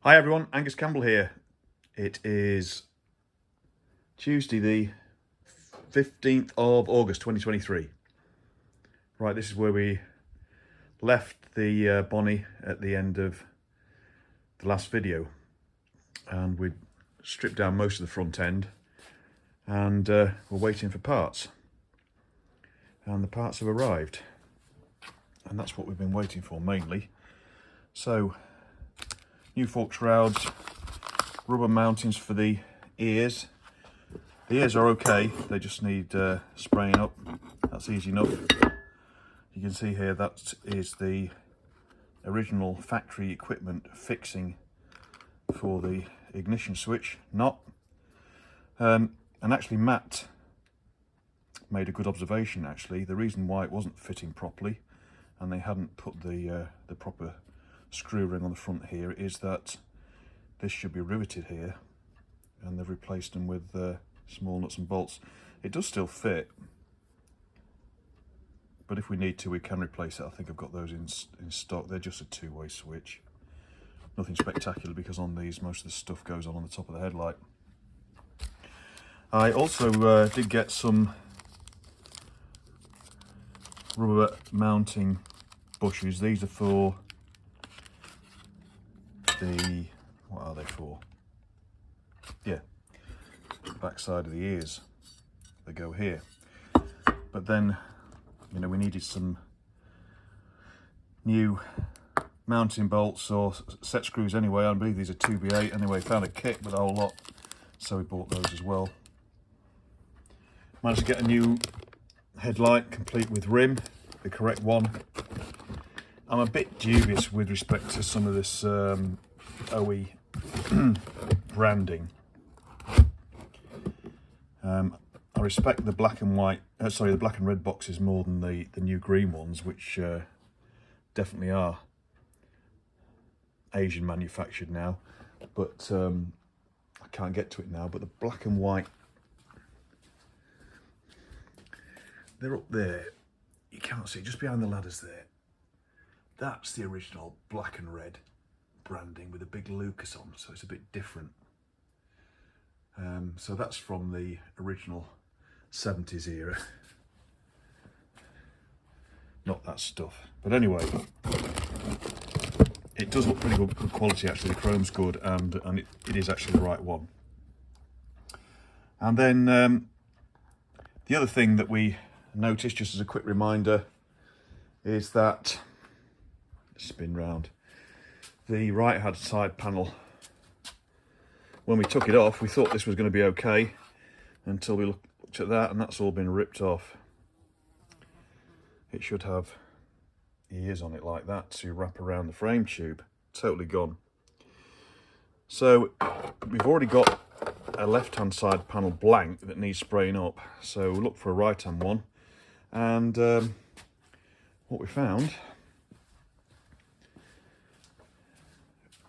Hi everyone, Angus Campbell here. It is Tuesday the 15th of August 2023. Right, this is where we left the Bonnie at the end of the last video, and we stripped down most of the front end and we're waiting for parts, and the parts have arrived, and that's what we've been waiting for mainly. So new fork shrouds, rubber mountings for the ears. The ears are okay, they just need spraying up. That's easy enough. You can see here that is the original factory equipment fixing for the ignition switch knot. And actually Matt made a good observation actually. The reason why it wasn't fitting properly and they hadn't put the proper screw ring on the front here is that this should be riveted here, and they've replaced them with small nuts and bolts. It does still fit, but if we need to we can replace it. I think I've got those in stock. They're just a two-way switch, nothing spectacular, because on these most of the stuff goes on the top of the headlight. I also did get some rubber mounting bushes. These are for the, what are they for? Yeah, back side of the ears. They go here. But then, you know, we needed some new mounting bolts or set screws anyway. I believe these are 2B8 anyway. Found a kit with a whole lot, so we bought those as well. Managed to get a new headlight complete with rim, the correct one. I'm a bit dubious with respect to some of this OE branding. I respect the black and white, the black and red boxes more than the new green ones, which definitely are Asian manufactured now. But I can't get to it now. But the black and white, they're up there. You can't see, just behind the ladders there. That's the original black and red branding with a big Lucas on, so it's a bit different. So that's from the original 70s era. Not that stuff. But anyway, it does look pretty good quality actually. The chrome's good, and it is actually the right one. And then the other thing that we noticed, just as a quick reminder, is that, spin round, the right hand side panel, when we took it off we thought this was going to be okay until we looked at that, and that's all been ripped off. It should have ears on it like that to wrap around the frame tube. Totally gone. So we've already got a left hand side panel blank that needs spraying up, so we'll look for a right hand one. And what we found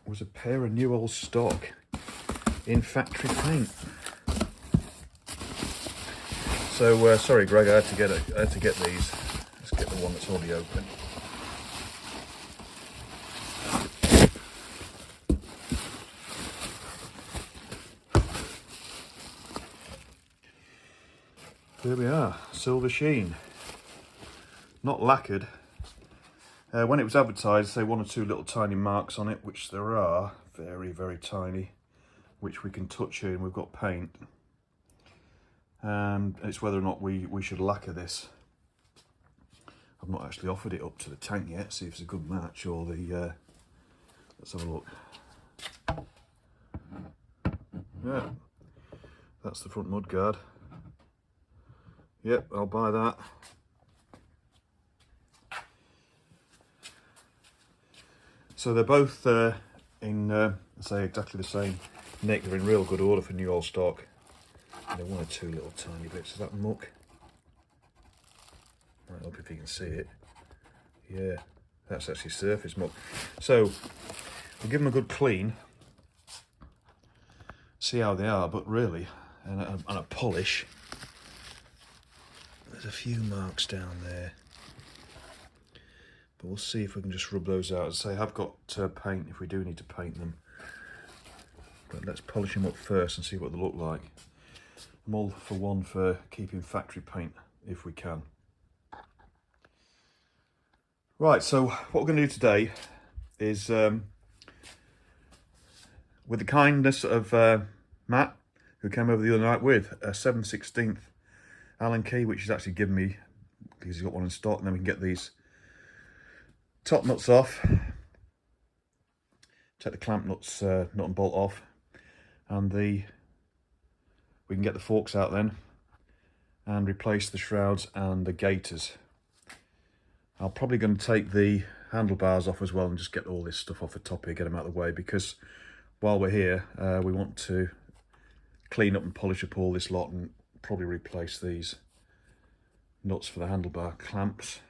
was a pair of new old stock in factory paint. So sorry Greg, I had to get these. Let's get the one that's already open. There we are, silver sheen, not lacquered. When it was advertised, say 1 or 2 little tiny marks on it, which there are, very, very tiny, which we can touch here, and we've got paint. And it's whether or not we should lacquer this. I've not actually offered it up to the tank yet, see if it's a good match, or the, let's have a look. Yeah, that's the front mudguard. Yep, I'll buy that. So they're both in, say, exactly the same nick. They're in real good order for new old stock. And they're 1 or 2 little tiny bits. Is that muck? Right, up if you can see it. Yeah, that's actually surface muck. So we'll give them a good clean, see how they are, but really, and a polish. There's a few marks down there, but we'll see if we can just rub those out. As I say, I've got paint if we do need to paint them. But let's polish them up first and see what they look like. I'm all for one for keeping factory paint if we can. Right, so what we're going to do today is, with the kindness of Matt, who came over the other night with a 7/16 Allen key, which he's actually given me because he's got one in stock, and then we can get these top nuts off, take the clamp nuts, nut and bolt off, and we can get the forks out then and replace the shrouds and the gaiters. I'm probably going to take the handlebars off as well and just get all this stuff off the top here, get them out of the way, because while we're here we want to clean up and polish up all this lot and probably replace these nuts for the handlebar clamps.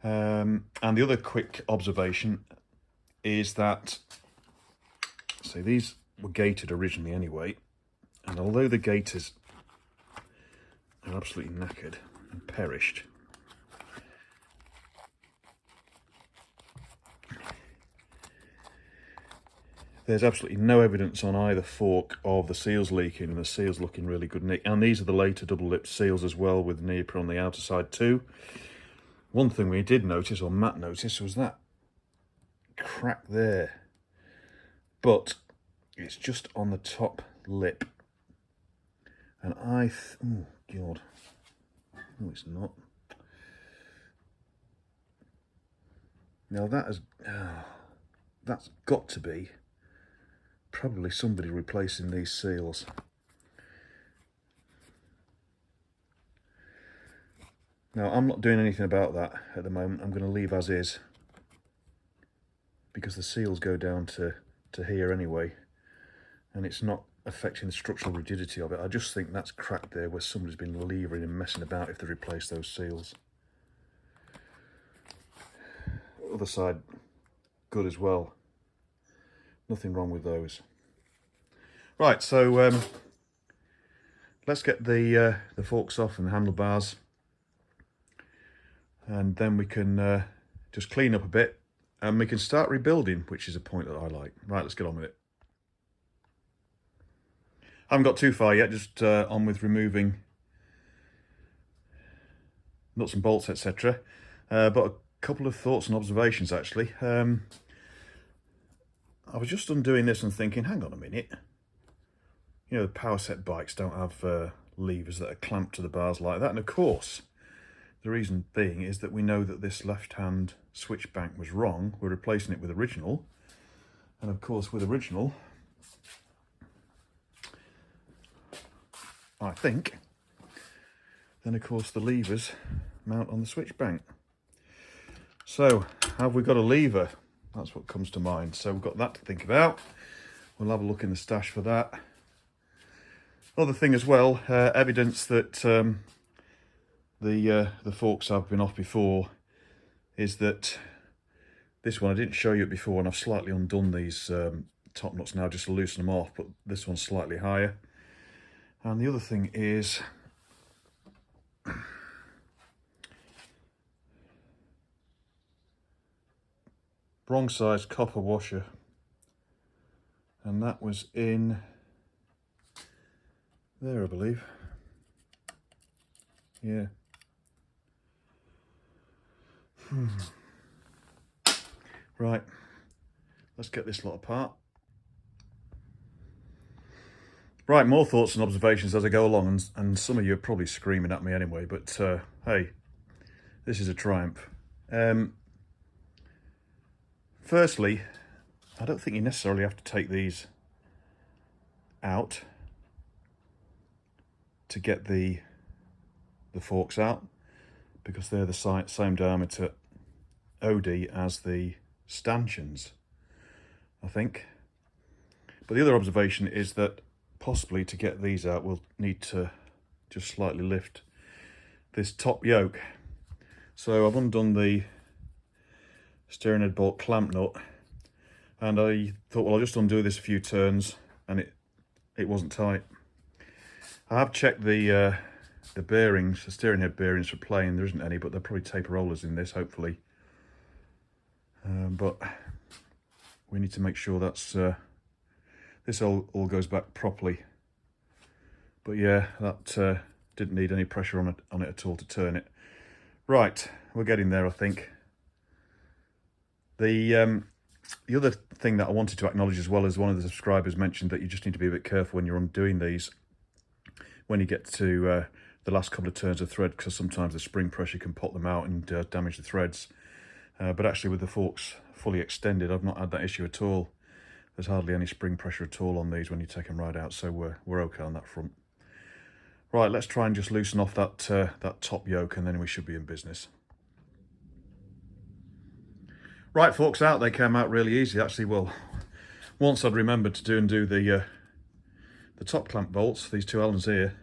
And the other quick observation is that, see, these were gated originally anyway, and although the gaiters are absolutely knackered and perished, there's absolutely no evidence on either fork of the seals leaking, and the seals looking really good. And these are the later double-lipped seals as well, with neoprene on the outer side too. One thing we did notice, or Matt noticed, was that crack there, but it's just on the top lip, and oh god, no it's not. Now that's got to be probably somebody replacing these seals. Now I'm not doing anything about that at the moment. I'm going to leave as is, because the seals go down to here anyway, and it's not affecting the structural rigidity of it. I just think that's cracked there where somebody's been levering and messing about if they replace those seals. Other side, good as well. Nothing wrong with those. Right, so let's get the forks off and the handlebars, and then we can just clean up a bit and we can start rebuilding, which is a point that I like. Right, let's get on with it. I haven't got too far yet, just on with removing nuts and bolts, etc. But a couple of thoughts and observations actually. I was just undoing this and thinking, hang on a minute. You know, the power set bikes don't have levers that are clamped to the bars like that. And of course, the reason being is that we know that this left-hand switch bank was wrong. We're replacing it with original. And of course, with original, I think, then of course the levers mount on the switch bank. So, have we got a lever? That's what comes to mind. So we've got that to think about. We'll have a look in the stash for that. Other thing as well, evidence that the forks have been off before is that this one, I didn't show you it before, and I've slightly undone these top nuts now just to loosen them off, but this one's slightly higher. And the other thing is wrong size copper washer, and that was in there, I believe. Yeah. Right, let's get this lot apart. Right, more thoughts and observations as I go along, and some of you are probably screaming at me anyway, but hey, this is a triumph. Firstly, I don't think you necessarily have to take these out to get the forks out, because they're the same diameter OD as the stanchions, I think. But the other observation is that possibly to get these out we'll need to just slightly lift this top yoke. So I've undone the steering head bolt clamp nut, and I thought, well, I'll just undo this a few turns, and it wasn't tight. I have checked the bearings, the steering head bearings for playing. There isn't any, but there'll probably taper rollers in this, hopefully. But we need to make sure that's this all goes back properly. But yeah, that didn't need any pressure on it at all to turn it. Right, we're getting there, I think. The other thing that I wanted to acknowledge as well is one of the subscribers mentioned that you just need to be a bit careful when you're undoing these, when you get to the last couple of turns of thread, because sometimes the spring pressure can pop them out and damage the threads. But actually with the forks fully extended, I've not had that issue at all. There's hardly any spring pressure at all on these when you take them right out, so we're okay on that front. Right, let's try and just loosen off that top yoke, and then we should be in business. Right, forks out. They came out really easy, actually. Well, once I'd remembered to do the top clamp bolts, these two Allens here,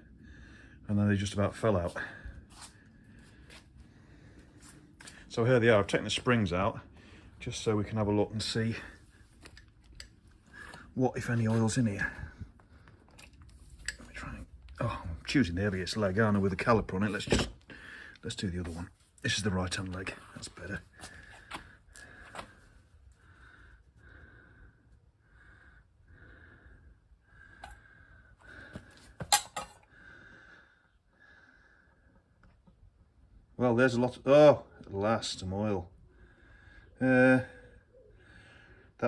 and then they just about fell out. So here they are. I've taken the springs out just so we can have a look and see what, if any, oil's in here. Let me try and, oh, I'm choosing the heaviest leg, aren't I, with the caliper on it. Let's do the other one. This is the right hand leg. That's better. Well, there's a lot. Oh, at last, some oil. That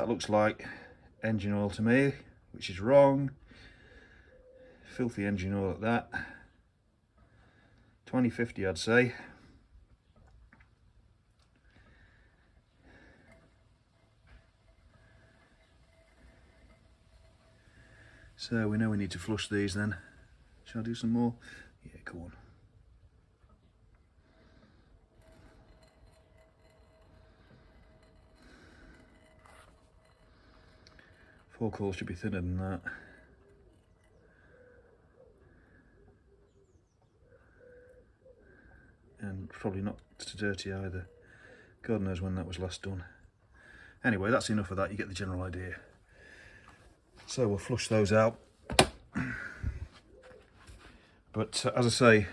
looks like engine oil to me, which is wrong. Filthy engine oil at that. 2050, I'd say. So we know we need to flush these then. Shall I do some more? Yeah, go on. Fork hole should be thinner than that. And probably not too dirty either. God knows when that was last done. Anyway, that's enough of that, you get the general idea. So we'll flush those out. But as I say,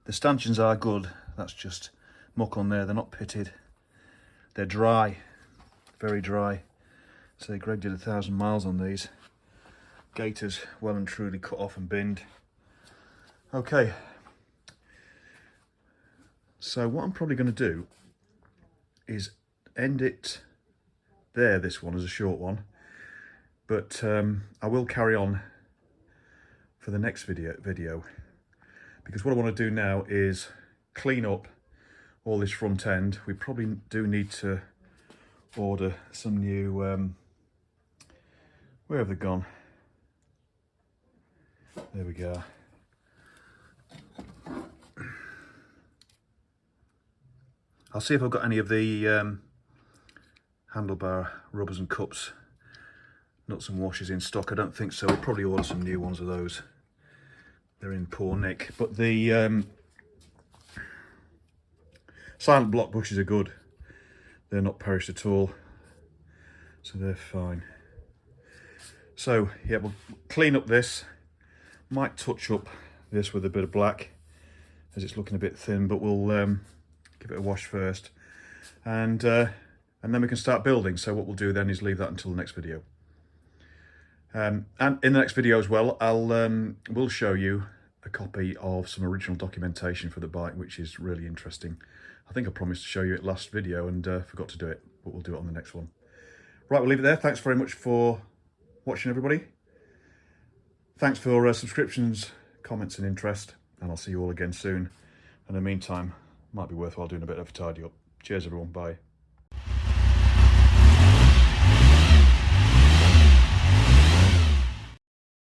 the stanchions are good. That's just muck on there, they're not pitted. They're dry, very dry. So Greg did 1,000 miles on these. Gaiters well and truly cut off and binned. Okay. So what I'm probably going to do is end it there, this one, as a short one. But I will carry on for the next video. Because what I want to do now is clean up all this front end. We probably do need to order some new... where have they gone? There we go. I'll see if I've got any of the handlebar rubbers and cups, nuts and washers in stock. I don't think so. We'll probably order some new ones of those. They're in poor nick. But the silent block bushes are good. They're not perished at all. So they're fine. So yeah, we'll clean up this. Might touch up this with a bit of black as it's looking a bit thin, but we'll give it a wash first, and then we can start building. So what we'll do then is leave that until the next video. And in the next video as well, we'll show you a copy of some original documentation for the bike, which is really interesting. I think I promised to show you it last video and forgot to do it, but we'll do it on the next one. Right, we'll leave it there. Thanks very much for watching, everybody. Thanks for subscriptions, comments and interest, and I'll see you all again soon. In the meantime, might be worthwhile doing a bit of a tidy up. Cheers everyone, bye.